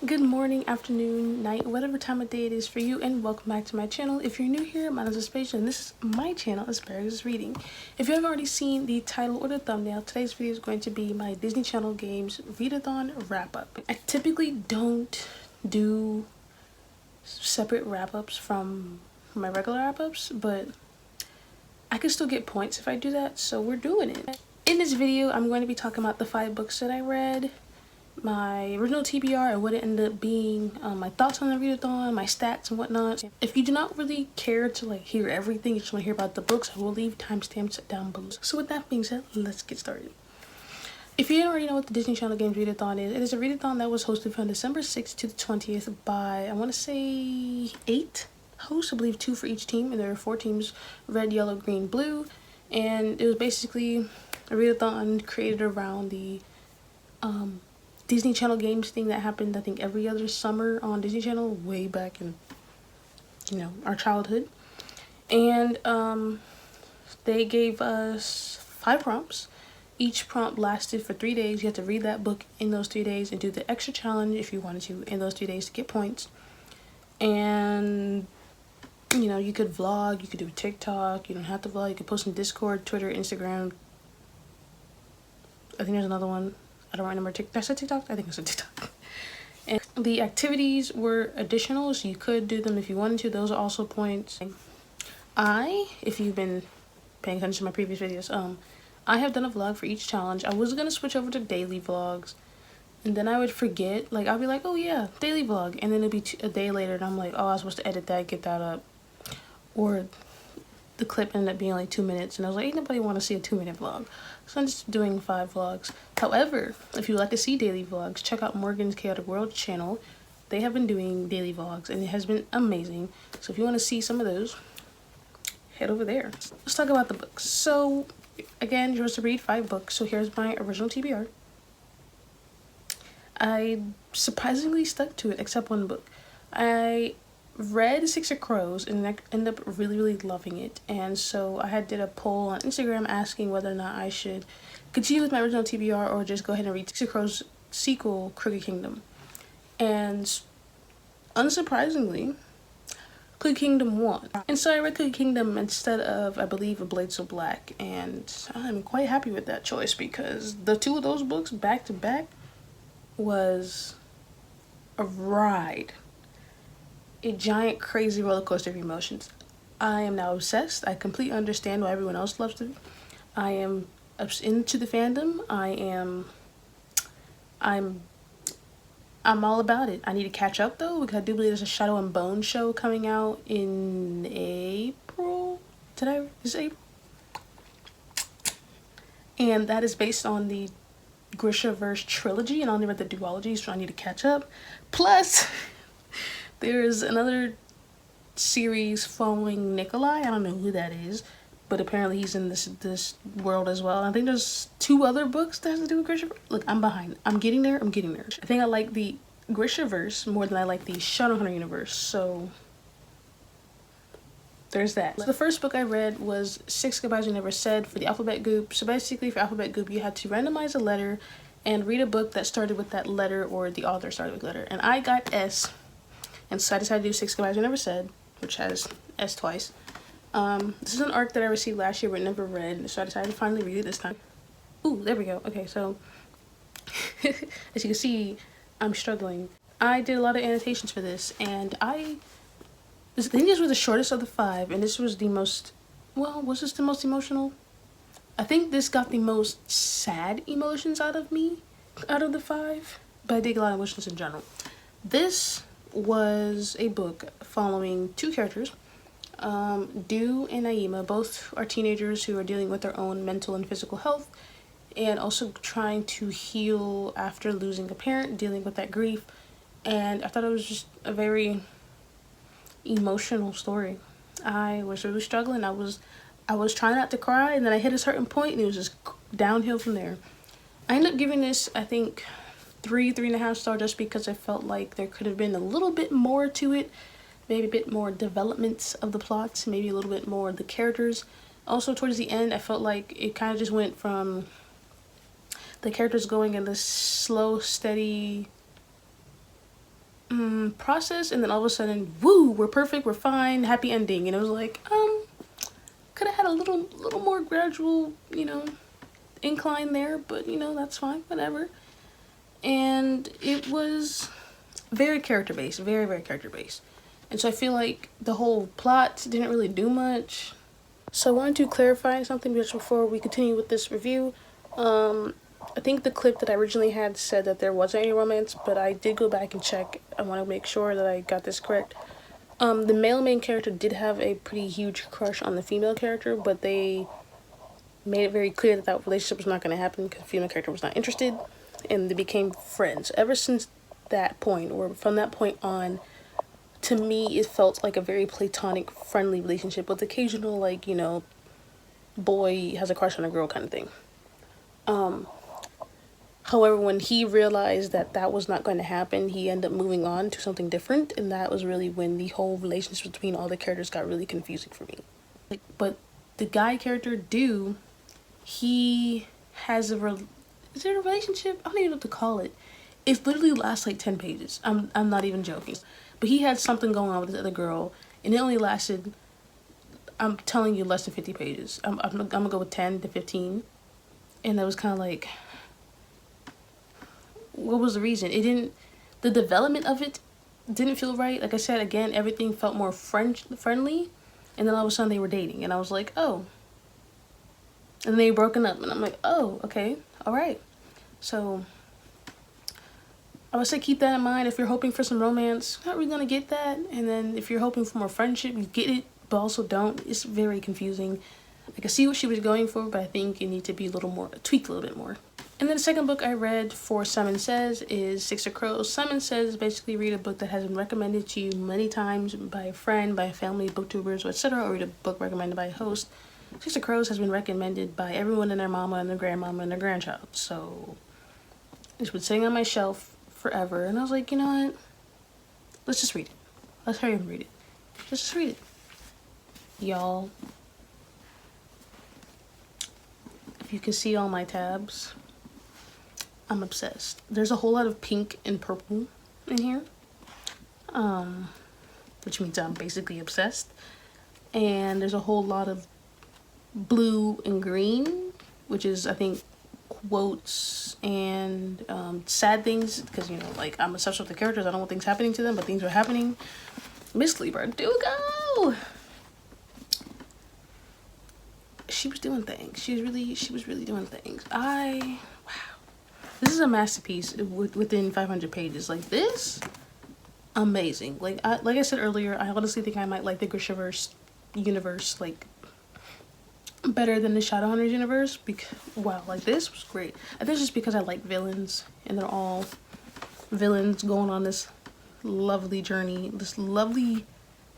Good morning, afternoon, night, whatever time of day it is for you, and welcome back to my channel. If you're new here, my name is Aspasia, and this is my channel, Asparagus Reading. If you haven't already seen the title or the thumbnail, today's video is going to be my Disney Channel Games Readathon Wrap Up. I typically don't do separate wrap-ups from my regular wrap-ups, but I can still get points if I do that, so we're doing it. In this video, I'm going to be talking about the 5 books that I read, my original TBR and what it ended up being, my thoughts on the readathon, my stats and whatnot. If you do not really care to hear everything, you just want to hear about the books, I will leave timestamps down below. So with that being said, let's get started. If you don't already know what the Disney Channel Games Readathon is, it is a readathon that was hosted from December 6th to the 20th by, I want to say, 8 hosts, I believe 2 for each team, and there are 4 teams, red, yellow, green, blue, and it was basically a readathon created around the Disney Channel Games thing that happened, I think, every other summer on Disney Channel way back in, our childhood. And they gave us 5 prompts. Each prompt lasted for 3 days. You had to read that book in those 3 days and do the extra challenge if you wanted to in those 3 days to get points. And you could vlog, you could do TikTok, you don't have to vlog, you could post on Discord, Twitter, Instagram. I think there's another one. I don't remember. Did I say TikTok? I think I said TikTok. And the activities were additional, so you could do them if you wanted to. Those are also points. If you've been paying attention to my previous videos, I have done a vlog for each challenge. I was gonna switch over to daily vlogs, and then I would forget. I'd be like, oh yeah, daily vlog, and then it'd be a day later, and I'm like, oh, I was supposed to edit that, get that up, or the clip ended up being like 2 minutes, and I was like, ain't nobody want to see a 2-minute vlog. So I'm just doing 5 vlogs. However, if you'd like to see daily vlogs, check out Morgan's Chaotic World channel. They have been doing daily vlogs, and it has been amazing. So if you want to see some of those, head over there. Let's talk about the books. So again, you're supposed to read 5 books. So here's my original TBR. I surprisingly stuck to it, except one book. I read Six of Crows and I ended up really loving it, and so I did a poll on Instagram asking whether or not I should continue with my original TBR or just go ahead and read Six of Crows sequel, Crooked Kingdom. And unsurprisingly, Crooked Kingdom won, and so I read Crooked Kingdom instead of, I believe, A Blade So Black, and I'm quite happy with that choice because the 2 of those books back to back was a ride. A giant crazy roller coaster of emotions. I am now obsessed. I completely understand why everyone else loves it. I am into the fandom. I'm all about it. I need to catch up though, because I do believe there's a Shadow and Bone show coming out in April. Is it April? And that is based on the Grishaverse trilogy, and I only read the duology, so I need to catch up. Plus, there's another series following Nikolai. I don't know who that is, but apparently he's in this world as well. I think there's 2 other books that has to do with Grishaverse. Look, I'm behind. I'm getting there. I think I like the Grishaverse more than I like the Shadowhunter universe, so there's that. So the first book I read was 6 Goodbyes We Never Said for the Alphabet Goop. So basically for Alphabet Goop, you had to randomize a letter and read a book that started with that letter, or the author started with letter. And I got S. And so I decided to do 6 Goodbyes We Never Said, which has S twice. This is an arc that I received last year but never read, so I decided to finally read it this time. Ooh, there we go. Okay, so as you can see, I'm struggling. I did a lot of annotations for this, and I think this was the shortest of the 5, and this was the most, well, was this the most emotional? I think this got the most sad emotions out of me, out of the 5, but I did get a lot of emotions in general. This was a book following 2 characters, Dew and Naima. Both are teenagers who are dealing with their own mental and physical health, and also trying to heal after losing a parent, dealing with that grief. And I thought it was just a very emotional story. I was really struggling. I was trying not to cry, and then I hit a certain point and it was just downhill from there. I ended up giving this, I think, 3.5 stars, just because I felt like there could have been a little bit more to it, maybe a bit more development of the plots, maybe a little bit more of the characters. Also towards the end, I felt like it kind of just went from the characters going in this slow, steady process, and then all of a sudden, woo, we're perfect, we're fine, happy ending. And it was like, could have had a little more gradual, you know, incline there, but you know, that's fine, whatever. And it was very character based, very character based. And so I feel like the whole plot didn't really do much. So I wanted to clarify something just before we continue with this review. I think the clip that I originally had said that there wasn't any romance, but I did go back and check. I want to make sure that I got this correct. The male main character did have a pretty huge crush on the female character, but they made it very clear that that relationship was not going to happen because the female character was not interested, and they became friends. Ever since that point, or from that point on, to me, it felt like a very platonic, friendly relationship with occasional, like, you know, boy has a crush on a girl kind of thing. However, when he realized that that was not going to happen, he ended up moving on to something different, and that was really when the whole relationship between all the characters got really confusing for me. Like, but the guy character, Do, he has is there a relationship? I don't even know what to call it. It literally lasts like 10 pages. I'm not even joking. But he had something going on with this other girl, and it only lasted, I'm telling you, less than 50 pages. I'm gonna go with 10 to 15. And that was kind of like, what was the reason? The development of it didn't feel right. Like I said, again, everything felt more friendly. And then all of a sudden they were dating. And I was like, oh. And they broken up. And I'm like, oh, okay, all right. So I would say keep that in mind. If you're hoping for some romance, not really gonna get that. And then if you're hoping for more friendship, you get it, but also don't. It's very confusing. I can see what she was going for, but I think you need to be a little more, tweaked a little bit more. And then the second book I read for Simon Says is Six of Crows. Simon Says basically read a book that has been recommended to you many times by a friend, by a family, booktubers, etc., or read a book recommended by a host. Six of Crows has been recommended by everyone and their mama and their grandmama and their grandchild. So it's been sitting on my shelf forever, and I was like, you know what? Let's just read it. Let's hurry up and read it. Just read it. Y'all, if you can see all my tabs, I'm obsessed. There's a whole lot of pink and purple in here, which means I'm basically obsessed. And there's a whole lot of blue and green, which is, I think, quotes and sad things, because, you know, like, I'm obsessed with the characters. I don't want things happening to them, but things are happening. Miss Lieber, do go! She was doing things. She was really doing things. Wow. This is a masterpiece within 500 pages. Like, this, amazing. Like I said earlier, I honestly think I might like the Grishaverse universe, like, better than the Shadowhunters universe. Because, wow, like, this was great. I think it's just because I like villains, and they're all villains going on this lovely journey, this lovely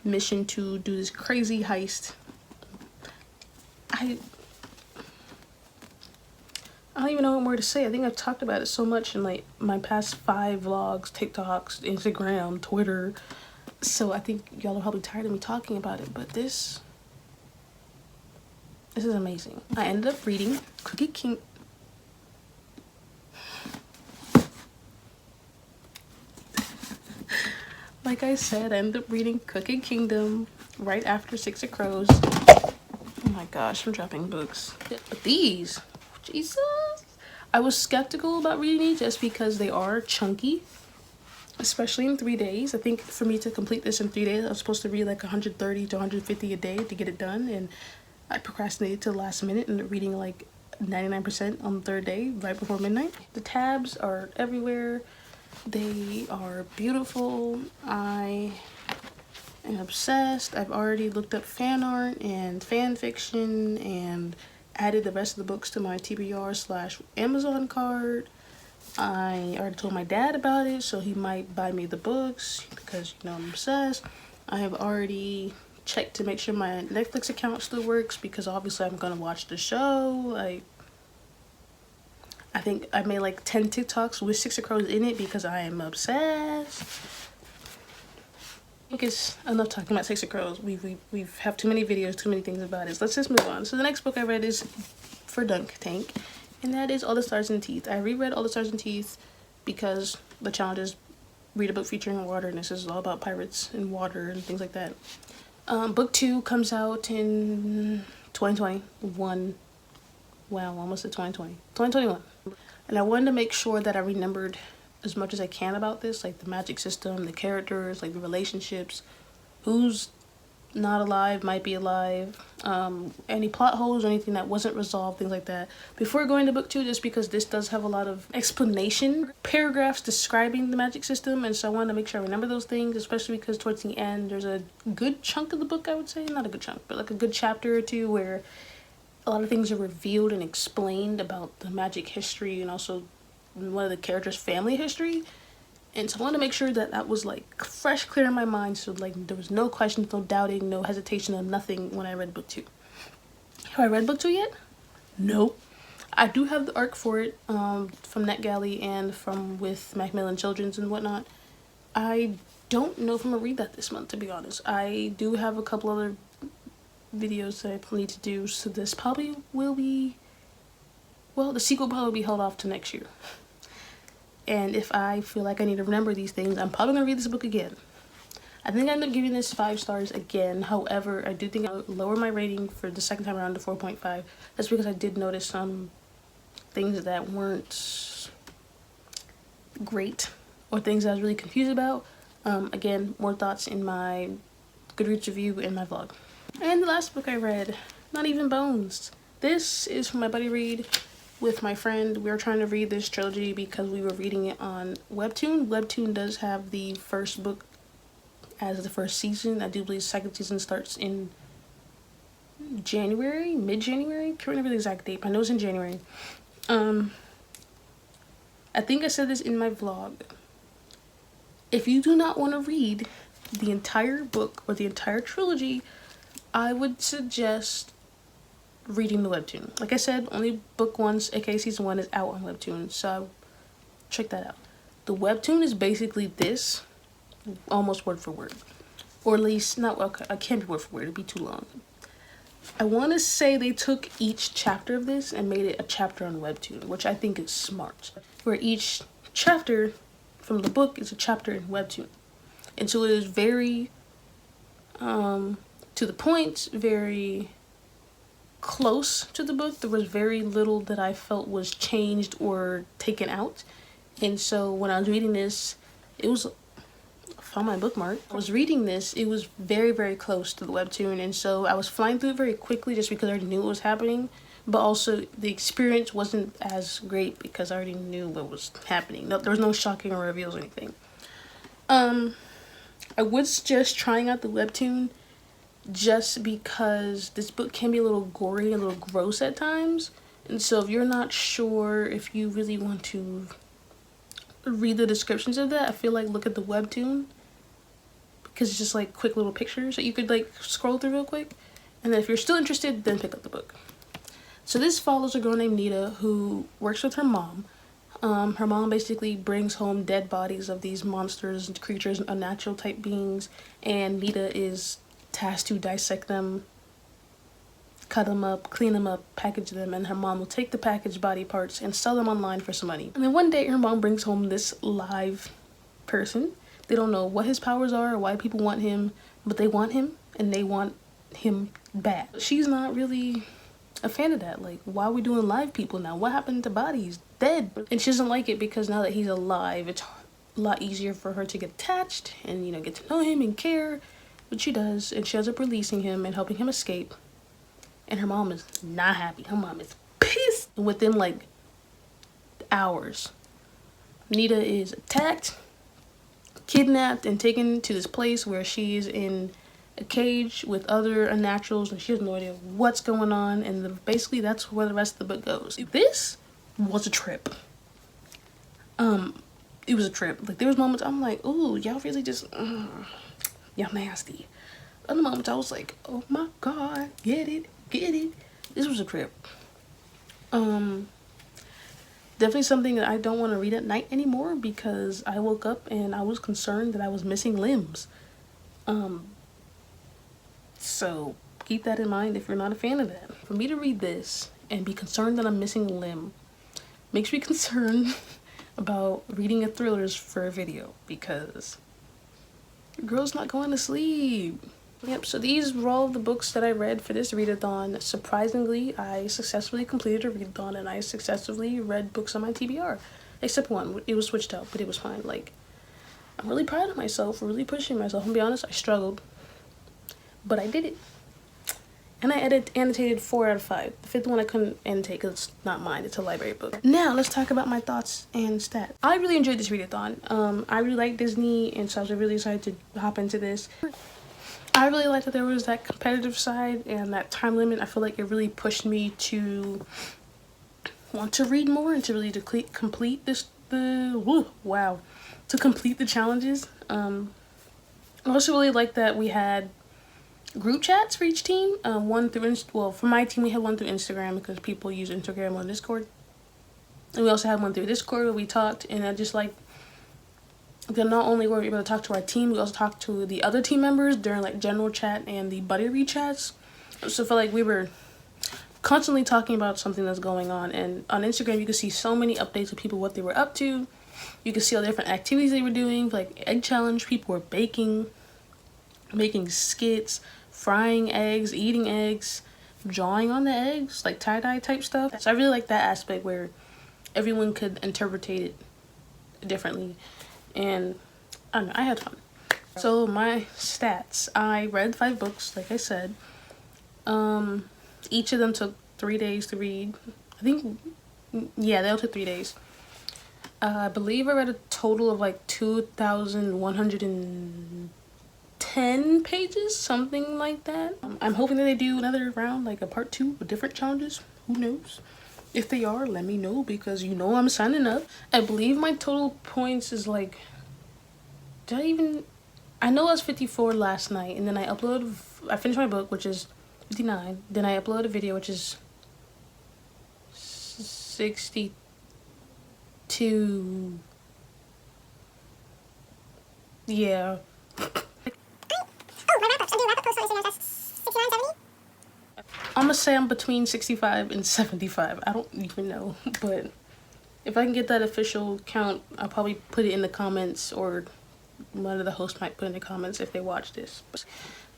mission to do this crazy heist. I don't even know what more to say. I think I've talked about it so much in, like, my past 5 vlogs, TikToks, Instagram, Twitter. So I think y'all are probably tired of me talking about it, but this is amazing. I ended up reading Cookie King. Like I said, I ended up reading Cookie Kingdom right after Six of Crows. Oh my gosh, I'm dropping books. But these, Jesus. I was skeptical about reading these just because they are chunky, especially in 3 days. I think for me to complete this in 3 days, I was supposed to read like 130 to 150 a day to get it done, and I procrastinated to the last minute and ended up reading like 99% on the 3rd day, right before midnight. The tabs are everywhere. They are beautiful. I am obsessed. I've already looked up fan art and fan fiction and added the rest of the books to my TBR/Amazon card. I already told my dad about it, so he might buy me the books because, you know, I'm obsessed. I have already checked to make sure my Netflix account still works because obviously I'm gonna watch the show. I think I made like 10 TikToks with Six of Crows in it because I am obsessed. I think it's enough talking about Six of Crows. We've have too many videos, too many things about it. So let's just move on. So the next book I read is for Dunk Tank, and that is All the Stars and Teeth. I reread All the Stars and Teeth because the challenges read a book featuring water, and this is all about pirates and water and things like that. Book 2 comes out in 2021. Wow, almost at 2020. 2021. And I wanted to make sure that I remembered as much as I can about this, like the magic system, the characters, like the relationships, who's not alive, might be alive, any plot holes or anything that wasn't resolved, things like that, before going to book 2, just because this does have a lot of explanation paragraphs describing the magic system, and so I wanted to make sure I remember those things, especially because towards the end there's a good chunk of the book, I would say, not a good chunk, but like a good chapter or two where a lot of things are revealed and explained about the magic history and also one of the characters' family history. And so I wanted to make sure that that was like fresh, clear in my mind, so like there was no questions, no doubting, no hesitation, or nothing when I read book 2. Have I read book 2 yet? No. I do have the arc for it from NetGalley and from with Macmillan Children's and whatnot. I don't know if I'm gonna read that this month, to be honest. I do have a couple other videos that I need to do, so this probably will be, well, the sequel will probably be held off to next year. And if I feel like I need to remember these things, I'm probably going to read this book again. I think I end up giving this 5 stars again. However, I do think I'll lower my rating for the second time around to 4.5. That's because I did notice some things that weren't great or things I was really confused about. Again, more thoughts in my Goodreads review and my vlog. And the last book I read, Not Even Bones. This is from my buddy Reed. With my friend, we were trying to read this trilogy because we were reading it on Webtoon. Webtoon does have the first book as the first season. I do believe the second season starts in January, mid-January. Can't remember the exact date, but I know it's in January. I think I said this in my vlog. If you do not want to read the entire book or the entire trilogy, I would suggest reading the Webtoon. Like I said, only book 1, aka season 1, is out on Webtoon, so check that out. The Webtoon is basically this, almost word for word, or at least not. Okay, I can't be word for word; it'd be too long. I want to say they took each chapter of this and made it a chapter on Webtoon, which I think is smart. Where each chapter from the book is a chapter in Webtoon, and so it is very to the point, very close to the book. There was very little that I felt was changed or taken out, and so when I was reading this, it was, I found my bookmark. I was reading this, it was very, very close to the Webtoon, and so I was flying through it very quickly just because I already knew what was happening, but also the experience wasn't as great because I already knew what was happening. There was no shocking or reveals or anything. I would suggest trying out the Webtoon just because this book can be a little gory and a little gross at times, and so if you're not sure if you really want to read the descriptions of that, I feel like look at the Webtoon, because it's just like quick little pictures that you could like scroll through real quick, and then if you're still interested, then pick up the book. So this follows a girl named Nita who works with her mom. Her mom basically brings home dead bodies of these monsters and creatures, unnatural type beings, and Nita is tasked to dissect them, cut them up, clean them up, package them, and her mom will take the packaged body parts and sell them online for some money. And then one day her mom brings home this live person. They don't know what his powers are or why people want him, but they want him and they want him bad. She's not really a fan of that. Like, why are we doing live people now? What happened to bodies? Dead. And she doesn't like it because now that he's alive, it's a lot easier for her to get attached and, you know, get to know him and care. But she does, and she ends up releasing him and helping him escape. And her mom is not happy. Her mom is pissed. And within like hours, Nita is attacked, kidnapped, and taken to this place where she is in a cage with other unnaturals, and she has no idea what's going on. And basically that's where the rest of the book goes. This was a trip. It was a trip. Like, there was moments I'm like, ooh, y'all really just y'all nasty. Other moments I was like, oh my god, get it. This was a trip. Definitely something that I don't want to read at night anymore because I woke up and I was concerned that I was missing limbs. So keep that in mind if you're not a fan of that. For me to read this and be concerned that I'm missing a limb makes me concerned about reading a thrillers for a video because your girl's not going to sleep. Yep, so these were all the books that I read for this readathon. Surprisingly, I successfully completed a readathon and I successfully read books on my TBR. Except one. It was switched out, but it was fine. Like, I'm really proud of myself for really pushing myself. I'm gonna be honest, I struggled. But I did it. And I annotated 4 out of 5. The 5th one I couldn't annotate because it's not mine. It's a library book. Now, let's talk about my thoughts and stats. I really enjoyed this readathon. I really like Disney, and so I was really excited to hop into this. I really liked that there was that competitive side and that time limit. I feel like it really pushed me to want to read more and to really complete to complete the challenges. I also really like that we had group chats for each team. One through for my team we had one through Instagram because people use Instagram on Discord, and we also had one through Discord where we talked. And I just like that not only were we able to talk to our team, we also talked to the other team members during like general chat and the buddy read chats. So I felt like we were constantly talking about something that's going on. And on Instagram you could see so many updates of people, what they were up to. You could see all the different activities they were doing, like egg challenge. People were baking, making skits, frying eggs, eating eggs, drawing on the eggs, like tie-dye type stuff. So I really like that aspect where everyone could interpret it differently. And I don't know, I had fun. So my stats, I read 5 books, like I said. Each of them took 3 days to read. I think, yeah, they all took 3 days. I believe I read a total of like 2,110 pages, something like that. I'm hoping that they do another round, like a part 2 with different challenges. Who knows? If they are, let me know because you know I'm signing up. I believe my total points is like, I know I was 54 last night, and then I finished my book, which is 59. Then I uploaded a video, which is 62. Yeah. I'm gonna say I'm between 65 and 75. I don't even know, but if I can get that official count, I'll probably put it in the comments, or one of the hosts might put in the comments if they watch this. But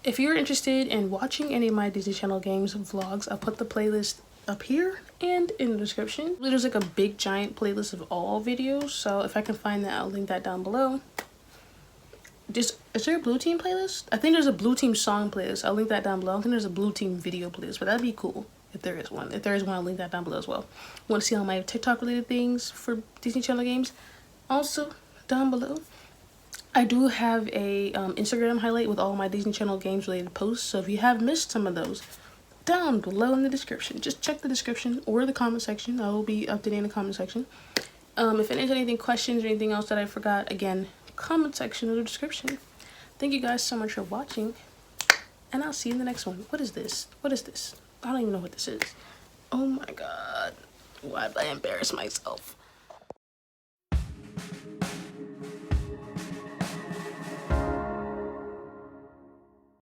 if you're interested in watching any of my Disney Channel games vlogs, I'll put the playlist up here and in the description. There's like a big giant playlist of all videos, so if I can find that, I'll link that down below. Is there a blue team playlist? I think there's a blue team song playlist. I'll link that down below. I think there's a blue team video playlist, but that'd be cool if there is one. If there is one, I'll link that down below as well. Want to see all my TikTok related things for Disney Channel games? Also down below, I do have a Instagram highlight with all my Disney Channel games related posts. So if you have missed some of those, down below in the description, just check the description or the comment section. I will be updating in the comment section. If there's anything, questions or anything else that I forgot, again, comment section or the description. Thank you guys so much for watching, and I'll see you in the next one. What is this? What is this? I don't even know what this is. Oh my god, why did I embarrass myself?